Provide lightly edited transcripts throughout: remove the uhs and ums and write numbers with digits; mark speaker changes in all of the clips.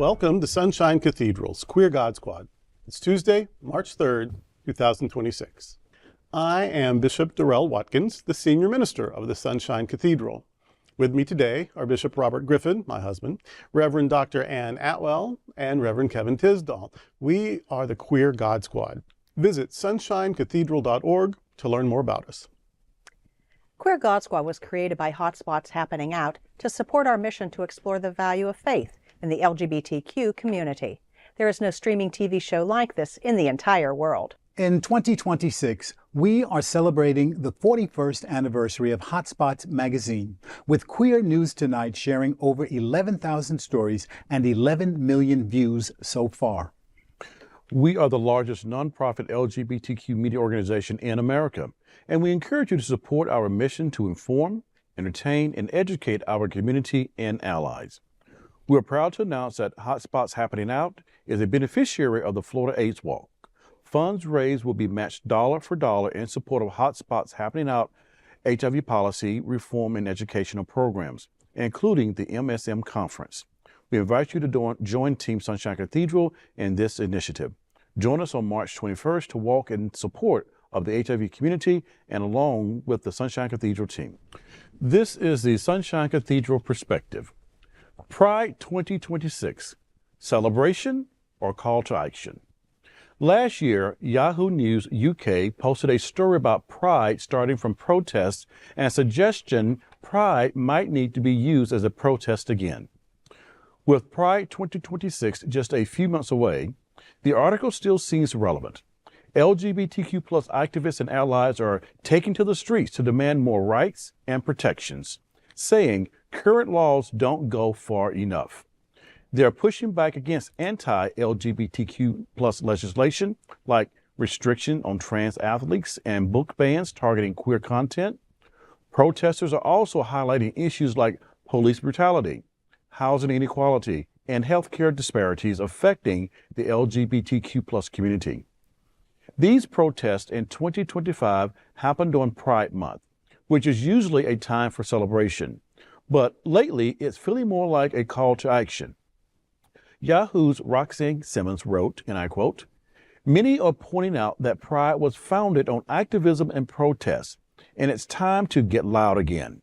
Speaker 1: Welcome to Sunshine Cathedral's Queer God Squad. It's Tuesday, March 3rd, 2026. I am Bishop Darrell Watkins, the Senior Minister of the Sunshine Cathedral. With me today are Bishop Robert Griffin, my husband, Reverend Dr. Ann Atwell, and Reverend Kevin Tisdall. We are the Queer God Squad. Visit sunshinecathedral.org to learn more about us.
Speaker 2: Queer God Squad was created by Hotspots Happening Out to support our mission to explore the value of faith in the LGBTQ community. There is no streaming TV show like this in the entire world.
Speaker 3: In 2026, we are celebrating the 41st anniversary of Hotspots magazine, with Queer News Tonight sharing over 11,000 stories and 11 million views so far.
Speaker 4: We are the largest nonprofit LGBTQ media organization in America, and we encourage you to support our mission to inform, entertain, and educate our community and allies. We are proud to announce that Hotspots Happening Out is a beneficiary of the Florida AIDS Walk. Funds raised will be matched dollar for dollar in support of Hotspots Happening Out HIV policy, reform, and educational programs, including the MSM conference. We invite you to join Team Sunshine Cathedral in this initiative. Join us on March 21st to walk in support of the HIV community and along with the Sunshine Cathedral team. This is the Sunshine Cathedral Perspective. Pride 2026, celebration or call to action? Last year, Yahoo News UK posted a story about Pride starting from protests and a suggestion Pride might need to be used as a protest again. With Pride 2026 just a few months away, the article still seems relevant. LGBTQ plus activists and allies are taking to the streets to demand more rights and protections, saying current laws don't go far enough. They're pushing back against anti-LGBTQ plus legislation like restriction on trans athletes and book bans targeting queer content. Protesters are also highlighting issues like police brutality, housing inequality, and healthcare disparities affecting the LGBTQ plus community. These protests in 2025 happened on Pride Month, which is usually a time for celebration. But lately, it's feeling more like a call to action. Yahoo's Roxy Simmons wrote, and I quote, "Many are pointing out that Pride was founded on activism and protest, and it's time to get loud again.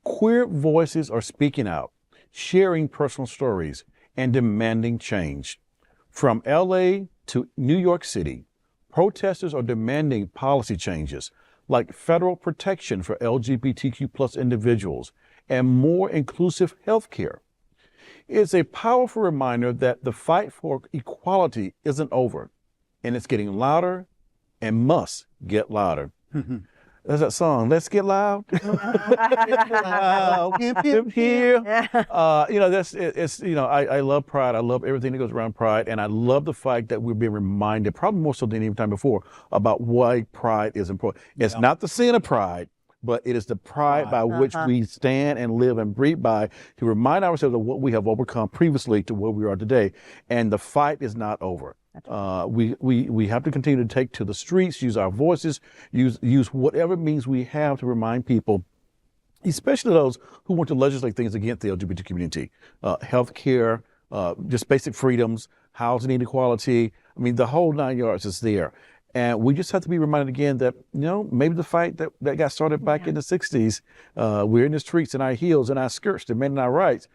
Speaker 4: Queer voices are speaking out, sharing personal stories, and demanding change. From LA to New York City, protesters are demanding policy changes like federal protection for LGBTQ plus individuals and more inclusive health care. It's a powerful reminder that the fight for equality isn't over, and it's getting louder and must get louder." There's that song, "Let's Get Loud." Here. I love Pride. I love everything that goes around Pride, and I love the fact that we're being reminded, probably more so than any time before, about why Pride is important. It's not the sin of Pride, but it is the pride by which we stand and live and breathe by, to remind ourselves of what we have overcome previously to where we are today. And the fight is not over. We have to continue to take to the streets, use our voices, use whatever means we have to remind people, especially those who want to legislate things against the LGBT community, healthcare, just basic freedoms, housing inequality. I mean, the whole 9 yards is there. And we just have to be reminded again that, maybe the fight that got started back in the 60s, we're in the streets in our heels and our skirts demanding our rights.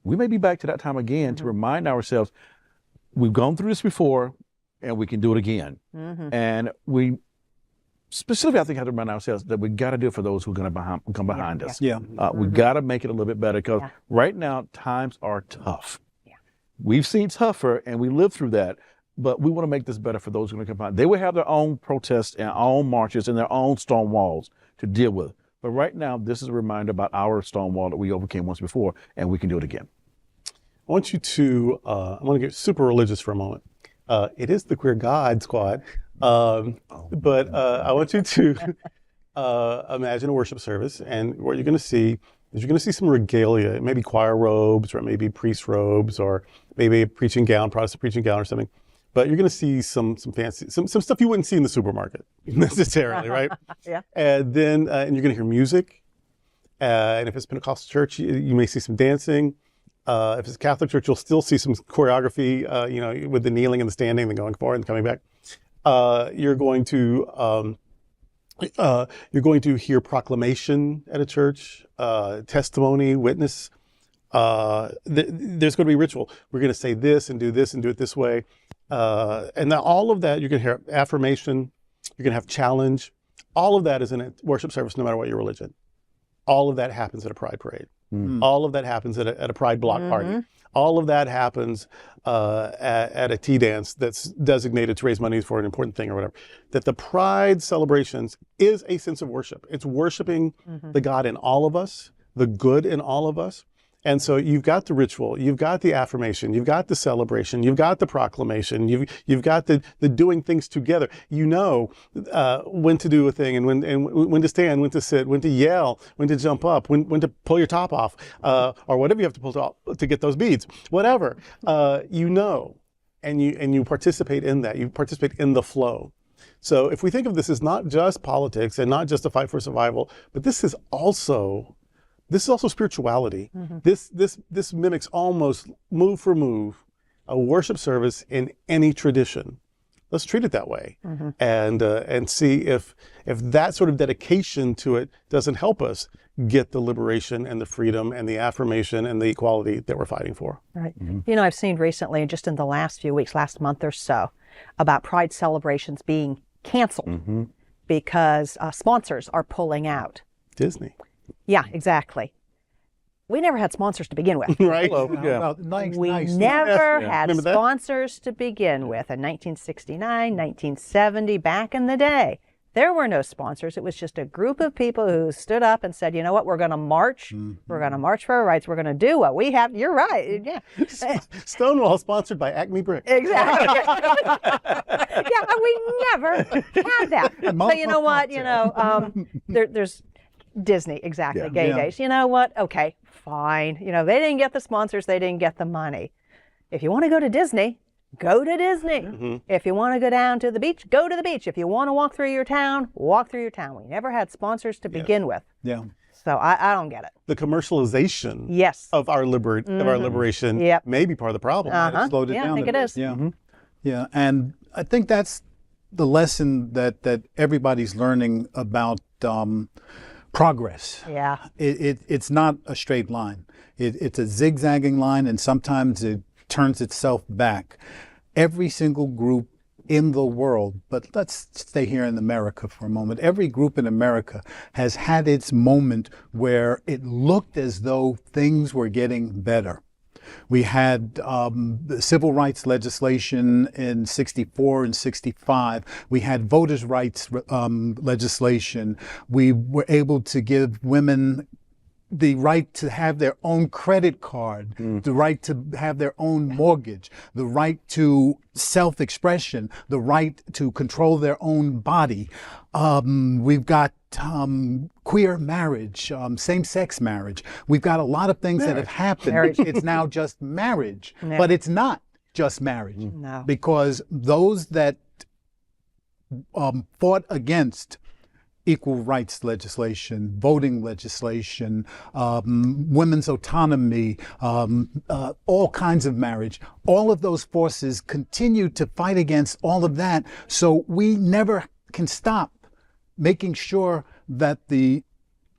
Speaker 4: We may be back to that time again to remind ourselves, we've gone through this before and we can do it again. And we specifically, I think, have to remind ourselves that we got to do it for those who are going to come behind us. We got to make it a little bit better, because right now times are tough. We've seen tougher and we lived through that. But we want to make this better for those who are going to come behind. They will have their own protests and own marches and their own stone walls to deal with. But right now, this is a reminder about our stone wall that we overcame once before, and we can do it again.
Speaker 1: I want you to, I want to get super religious for a moment. It is the Queer God Squad, but I want you to imagine a worship service, and what you're going to see is you're going to see some regalia. It may be choir robes, or it may be priest robes, or maybe a preaching gown, Protestant preaching gown or something. But you're going to see some fancy, some stuff you wouldn't see in the supermarket necessarily, right? And then, and you're going to hear music. And if it's Pentecostal church, you may see some dancing. If it's a Catholic church, you'll still see some choreography, you know, with the kneeling and the standing, then going forward and coming back. You're going to hear proclamation at a church, testimony, witness. There's going to be ritual. We're going to say this and do it this way. And now all of that, you're going to hear affirmation, you're going to have challenge. All of that is in a worship service, no matter what your religion. All of that happens at a pride parade. All of that happens at a pride block party. All of that happens at a tea dance that's designated to raise money for an important thing or whatever. That the pride celebrations is a sense of worship. It's worshiping the God in all of us, the good in all of us. And so you've got the ritual, you've got the affirmation, you've got the celebration, you've got the proclamation, you've got the doing things together. You know when to do a thing and when to stand, when to sit, when to yell, when to jump up, when to pull your top off, or whatever you have to pull off to get those beads, whatever. You know, and you participate in that. You participate in the flow. So if we think of this as not just politics and not just a fight for survival, but this is also spirituality. This mimics almost move for move a worship service in any tradition. Let's treat it that way, and see if that sort of dedication to it doesn't help us get the liberation and the freedom and the affirmation and the equality that we're fighting for.
Speaker 2: Right. You know, I've seen recently, just in the last few weeks, last month or so, about Pride celebrations being canceled because sponsors are pulling out.
Speaker 1: Disney.
Speaker 2: Yeah, exactly. We never had sponsors to begin with.
Speaker 1: Right?
Speaker 3: Well,
Speaker 2: We never had sponsors to begin with. In 1969, 1970, back in the day, there were no sponsors. It was just a group of people who stood up and said, you know what, we're going to march. We're going to march for our rights. We're going to do what we have. You're right. Yeah.
Speaker 1: Stonewall, sponsored by Acme Brick.
Speaker 2: Exactly. Yeah, we never had that. So you know what, you know, there's Disney, exactly, gay days. You know what? Okay, fine. You know, they didn't get the sponsors, they didn't get the money. If you want to go to Disney, go to Disney. If you want to go down to the beach, go to the beach. If you want to walk through your town, walk through your town. We never had sponsors to begin with.
Speaker 3: Yeah.
Speaker 2: So I don't get it.
Speaker 1: The commercialization of our liberation may be part of the problem.
Speaker 3: Slowed it down.
Speaker 2: I think it is.
Speaker 3: Yeah. Yeah. And I think that's the lesson that everybody's learning about progress.
Speaker 2: Yeah.
Speaker 3: It's not a straight line. It's a zigzagging line, and sometimes it turns itself back. Every single group in the world, but let's stay here in America for a moment. Every group in America has had its moment where it looked as though things were getting better. We had the civil rights legislation in 64 and 65. We had voters' rights legislation. We were able to give women the right to have their own credit card, the right to have their own mortgage, the right to self-expression, the right to control their own body. We've got queer marriage, same-sex marriage. We've got a lot of things that have happened. It's now just marriage, but it's not just marriage.
Speaker 2: No.
Speaker 3: Because those that fought against equal rights legislation, voting legislation, women's autonomy, all kinds of marriage. All of those forces continue to fight against all of that. So we never can stop making sure that the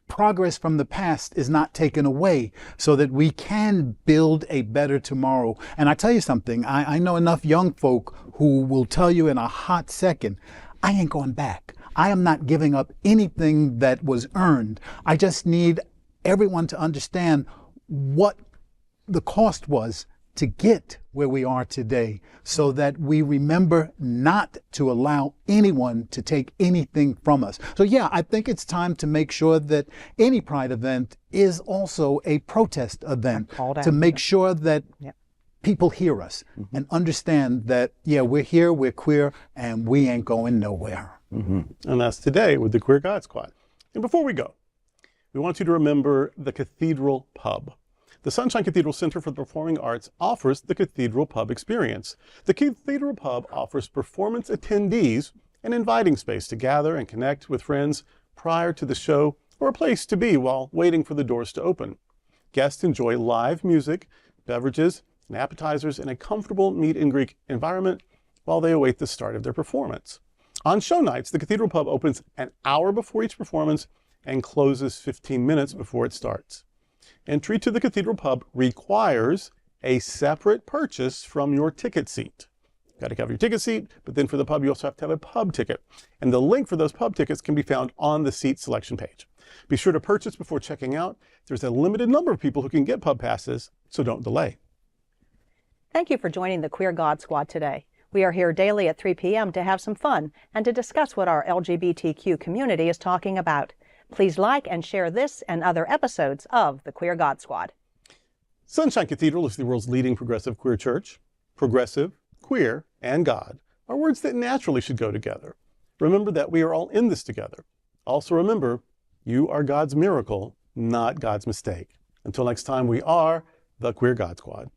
Speaker 3: progress from the past is not taken away so that we can build a better tomorrow. And I tell you something, I know enough young folk who will tell you in a hot second, I ain't going back. I am not giving up anything that was earned. I just need everyone to understand what the cost was to get where we are today so that we remember not to allow anyone to take anything from us. So yeah, I think it's time to make sure that any Pride event is also a protest event to make sure that people hear us and understand that, yeah, we're here, we're queer, and we ain't going nowhere.
Speaker 1: And that's today with the Queer God Squad. And before we go, we want you to remember the Cathedral Pub. The Sunshine Cathedral Center for the Performing Arts offers the Cathedral Pub experience. The Cathedral Pub offers performance attendees an inviting space to gather and connect with friends prior to the show, or a place to be while waiting for the doors to open. Guests enjoy live music, beverages, and appetizers in a comfortable meet and greet environment while they await the start of their performance. On show nights, the Cathedral Pub opens an hour before each performance and closes 15 minutes before it starts. Entry to the Cathedral Pub requires a separate purchase from your ticket seat. Got to cover your ticket seat, but then for the pub, you also have to have a pub ticket. And the link for those pub tickets can be found on the seat selection page. Be sure to purchase before checking out. There's a limited number of people who can get pub passes, so don't delay.
Speaker 2: Thank you for joining the Queer God Squad today. We are here daily at 3 p.m. to have some fun and to discuss what our LGBTQ community is talking about. Please like and share this and other episodes of the Queer God Squad.
Speaker 1: Sunshine Cathedral is the world's leading progressive queer church. Progressive, queer, and God are words that naturally should go together. Remember that we are all in this together. Also remember, you are God's miracle, not God's mistake. Until next time, we are the Queer God Squad.